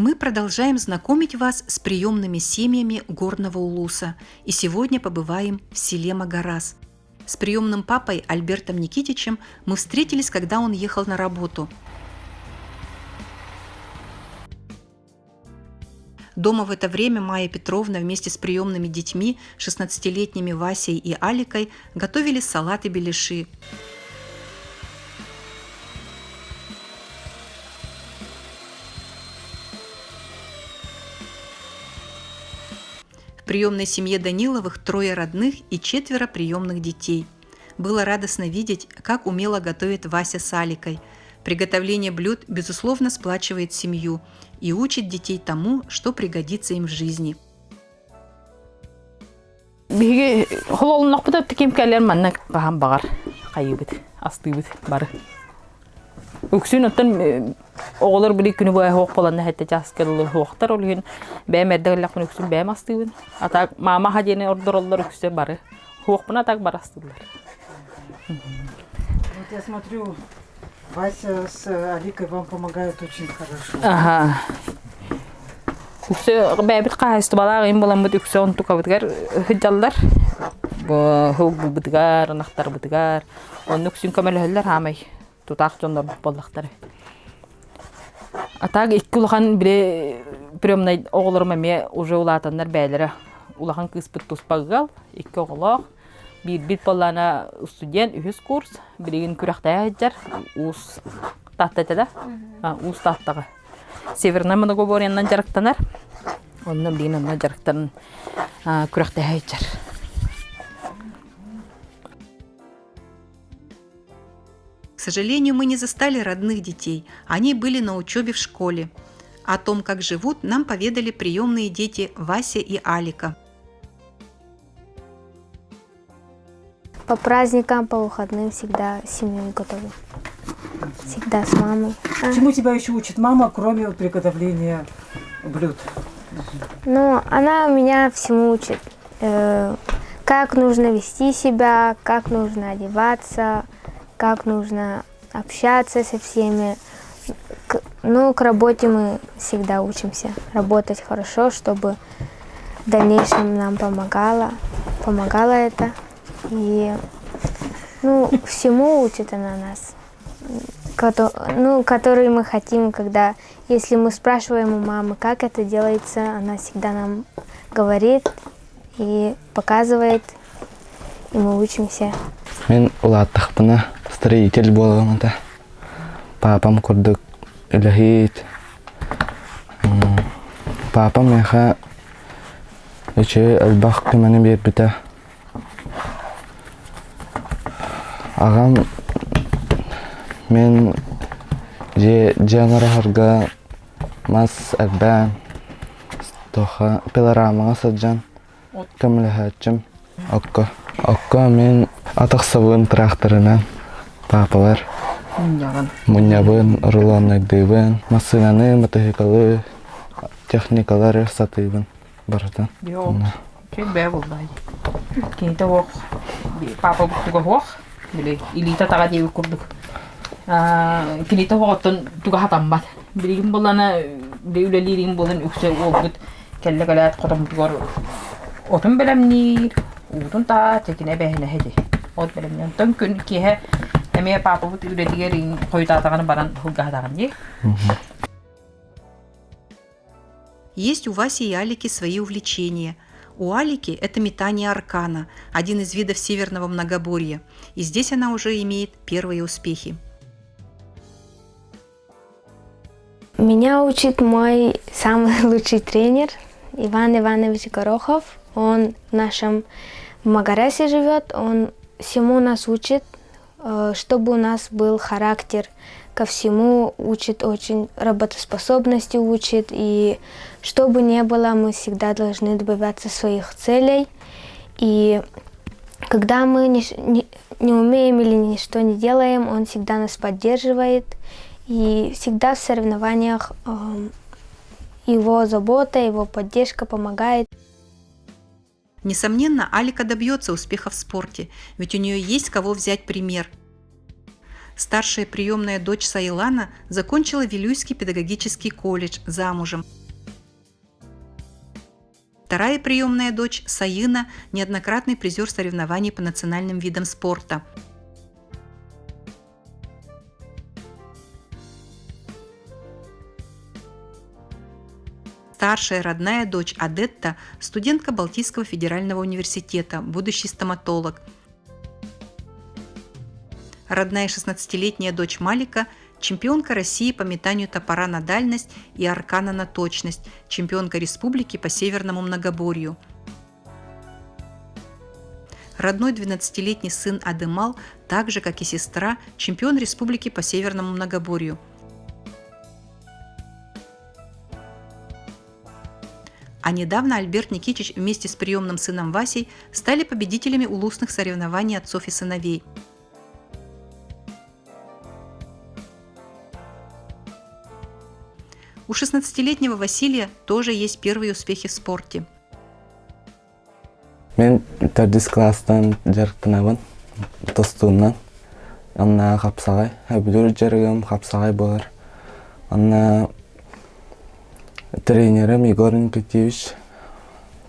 Мы продолжаем знакомить вас с приемными семьями Горного Улуса, и сегодня побываем в селе Магарас. С приемным папой Альбертом Никитичем мы встретились, когда он ехал на работу. Дома в это время Майя Петровна вместе с приемными детьми, 16-летними Васей и Аликой, готовили салат и беляши. В приемной семье Даниловых 3 родных и 4 приемных детей. Было радостно видеть, как умело готовит Вася с Аликой. Приготовление блюд, безусловно, сплачивает семью и учит детей тому, что пригодится им в жизни. Үксүн оттан оголор били күнү бая хоқ боланна хэтте жаскеллы хоқтар олген бәм эрдәгәлләк үксүн бәм астыбын атак мама хадене ордороллар үксү бары хоқпына так барастылар. Вот я смотрю, Вася с Аликой вам помогают очень хорошо. Ага. Үксү бәбит кайсты бала гын болан бит үксү онту кабыдгар хыджаллар. Бу хоқ бутгар, нахтар бутгар. Он үксүн камелһәлләр хамай. Тутак жондар боллактары. Атак икки улахан бире приемный оголорма ме уже улатандар бәйләре. Улахан кыспыт туспагал, икки оголок. Бит боллана студент 3 курс, биреген күрәктә җар, ус таттада. Ус таттага. Северный Многоборьяннан жарыктанар. Оннан бирген жарыктан күрәктә җар. К сожалению, мы не застали родных детей, они были на учебе в школе. О том, как живут, нам поведали приемные дети Вася и Алика. По праздникам, по выходным всегда с семьей готовы. Всегда с мамой. Чему тебя еще учит мама, кроме приготовления блюд? Ну, она меня всему учит. Как нужно вести себя, как нужно одеваться, как нужно общаться со всеми. Ну, к работе мы всегда учимся. Работать хорошо, чтобы в дальнейшем нам помогало это. И, ну, всему учит она нас. Который мы хотим, когда, если мы спрашиваем у мамы, как это делается, она всегда нам говорит и показывает, и мы учимся. Мен улаттахпына строитель болғанымда папам күрдік үліхейт. Папам яха өче әлбақ күмәні бербіті. Ағам мен жанарахарға мас әлбән тоха пилорамаға саджан көміліхәтчім Окко мен атақсабын тракторынан папалар муньябын, рулоннайдыбын, машинаны, мотоциклы, техникалар сатыбын бардан. Кей бә булдай. Кейте вак. Папа туга вак. Биле илита тага дебе курдук. Кейте вактан туга хатамбат. Билегин болана деүлелерин болан үксө олбут. Келлегалат котом тугар. Отун белемнир. Утун та текине бәһенә хәди. От белемнән тон көн киһә әмә папа бут үрәдигәрин койтатаган баран хугадаган ди. Есть у Васи и Алики свои увлечения. У Алики это метание аркана, один из видов северного многоборья, и здесь она уже имеет первые успехи. Меня учит мой самый лучший тренер Иван Иванович Горохов. Он в нашем Магарасе живет, он всему нас учит, чтобы у нас был характер ко всему, учит очень, работоспособности учит, и что бы ни было, мы всегда должны добиваться своих целей. И когда мы не умеем или ничто не делаем, он всегда нас поддерживает, и всегда в соревнованиях его забота, его поддержка помогает. Несомненно, Алика добьется успеха в спорте, ведь у нее есть с кого взять пример. Старшая приемная дочь Саилана закончила Вилюйский педагогический колледж замужем. Вторая приемная дочь Саина – неоднократный призер соревнований по национальным видам спорта. Старшая родная дочь Адетта – студентка Балтийского федерального университета, будущий стоматолог. Родная 16-летняя дочь Малика – чемпионка России по метанию топора на дальность и аркана на точность, чемпионка республики по северному многоборью. Родной 12-летний сын Адемал, так же как и сестра, чемпион республики по северному многоборью. А недавно Альберт Никитич вместе с приемным сыном Васей стали победителями улусных соревнований отцов и сыновей. У 16-летнего Василия тоже есть первые успехи в спорте. Мен 4 класстан жарыктанабын, достуумнан. Анна капсагай, бүлөр жарыгым капсагай болар. Анна тренерім Егор Никитевич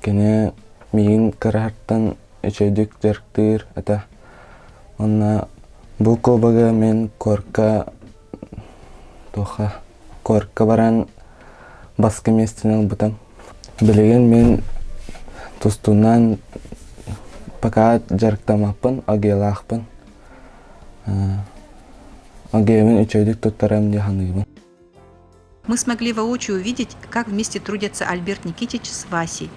кене миин карахаттан үчөйдүк жарыктыр ата. Анна бул клубага мен корка баран баскы местин албытам. Билеген мен тустунан пока жарыктамаппын, агелакпын. Агемен үчөйдүк туттарам деханыгын. Мы смогли воочию увидеть, как вместе трудятся Альберт Никитич с Васей.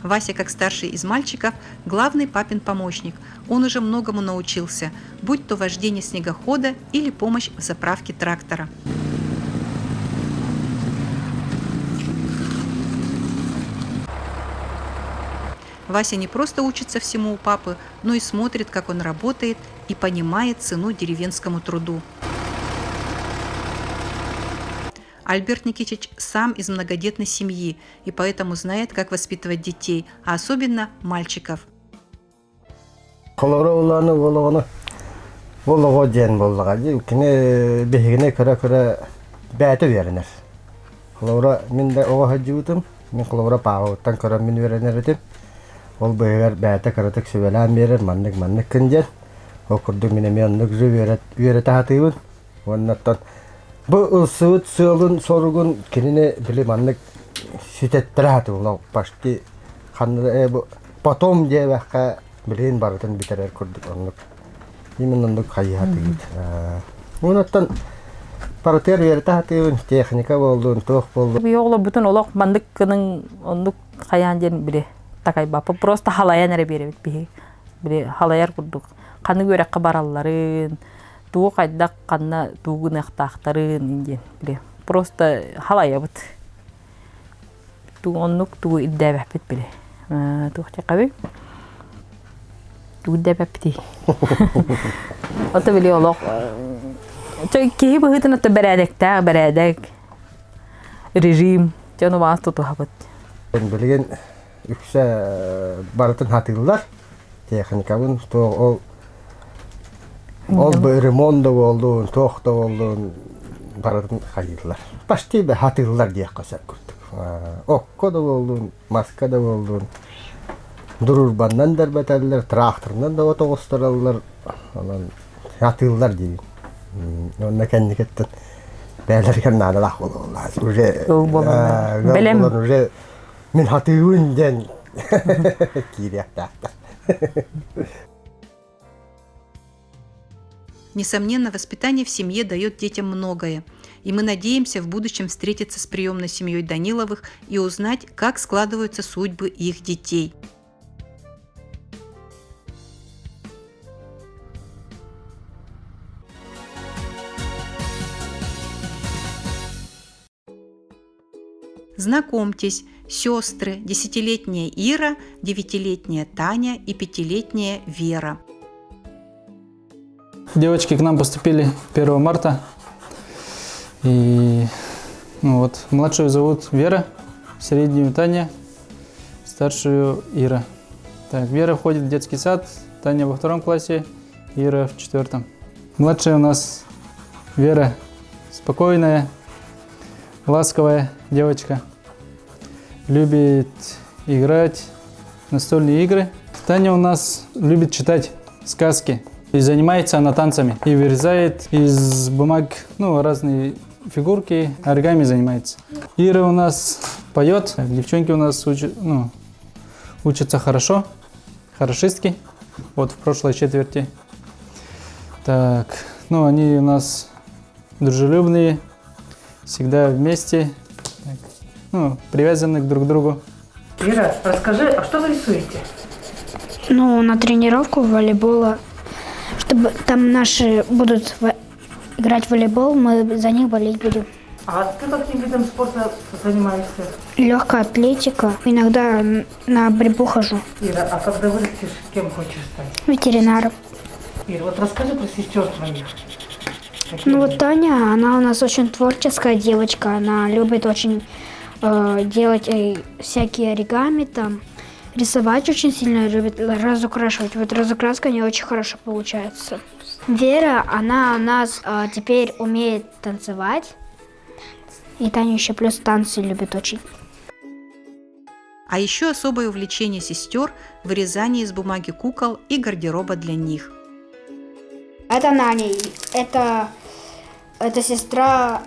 Вася, как старший из мальчиков, главный папин помощник. Он уже многому научился, будь то вождение снегохода или помощь в заправке трактора. Вася не просто учится всему у папы, но и смотрит, как он работает, и понимает цену деревенскому труду. Альберт Никитич сам из многодетной семьи и поэтому знает, как воспитывать детей, а особенно мальчиков. Ол быгар бәте каратык сөбелән берер, маннык кынҗан. Окурду мине меннек жөверәт атыйбын. Оннан бу усут сылын соргун кинене биле маннык ситеттер атыгын. Пашти ханны потом девәккә билен бартын битерер күрдүк оннук. Именно кайятыгы. Оннан партер верәт атыйбын, техника болду, тох болду. Бу йогла бүтүн олок мандыкның ондук каян ден биле. Такай бапы просто халаян эре беребит бии. Биле халаяр курдук. Каны көрөккө баралларын, туу кайдак канна туугун актактарын инде биле. Просто халаябыт. Туу оннук туу иддебепит биле. Туу чакабы. Туу иддебепти. Ото биле олок. Чөй быгытын ото бередек. Режим. Жана бас туту хабыт. Билген үксә бартын хатылар. Техникабын ол ремонт болду, тохта болду, бартын хатылар. Почти бе хатылар диye касак күрдүк. Окко да болду, маска да болду. Дурурбаннан дәрбәтәләр, тракторнан да отогыстыралар. Анан хатылар ди. Онда кендикеттен бәләргә надалак булалар. Уже белем. Уже мен хатыуын ден кирәктә. Несомненно, воспитание в семье дает детям многое, и мы надеемся в будущем встретиться с приемной семьей Даниловых и узнать, как складываются судьбы их детей. Знакомьтесь, сестры, 10-летняя Ира, 9-летняя Таня и 5-летняя Вера. девочки к нам поступили 1 марта. И ну вот, младшую зовут Вера, среднюю Таня, старшую Ира. Так, Вера входит в детский сад, Таня во 2 классе, Ира в 4. Младшая у нас Вера, спокойная, ласковая девочка, любит играть в настольные игры. Таня у нас любит читать сказки и занимается она танцами и вырезает из бумаг разные фигурки, оригами занимается. Ира у нас поет, девчонки у нас учатся хорошо, хорошистки, вот в прошлой четверти. Так, они у нас дружелюбные, всегда вместе, привязаны друг к другу. Ира, расскажи, а что вы рисуете? На тренировку волейбола, чтобы там наши будут играть в волейбол, мы за них болеть будем. А ты каким видом спорта занимаешься? Легкая атлетика, иногда на борьбу хожу. Ира, а когда вырастешь, кем хочешь стать? Ветеринаром. Ира, вот расскажи про сестер твоих. Таня, она у нас очень творческая девочка, она любит очень делать всякие оригами там. Рисовать очень сильно любит, разукрашивать. Вот разукраска у нее очень хорошо получается. Вера, она у нас теперь умеет танцевать. И Таня еще плюс танцы любит очень. А еще особое увлечение сестер – вырезание из бумаги кукол и гардероба для них. Это Наня, это сестра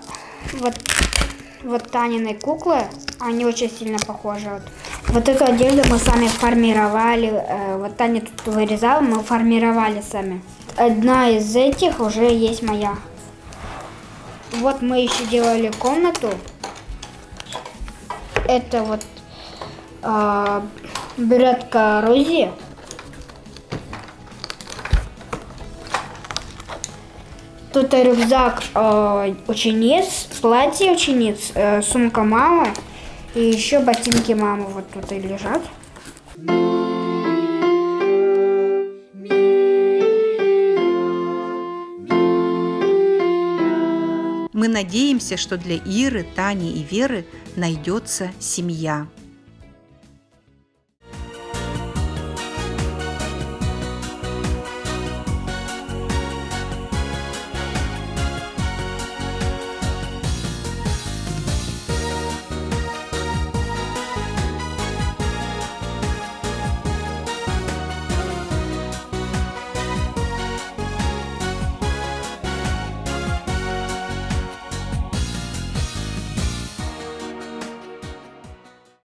вот Таниной куклы, они очень сильно похожи. Вот эту одежду мы сами формировали, вот Таня тут вырезала, мы формировали сами. Одна из этих уже есть моя. Вот мы еще делали комнату. Это вот беретка Рози. Тут рюкзак учениц, платье учениц, сумка мамы и еще ботинки мамы вот тут и лежат. Мы надеемся, что для Иры, Тани и Веры найдется семья.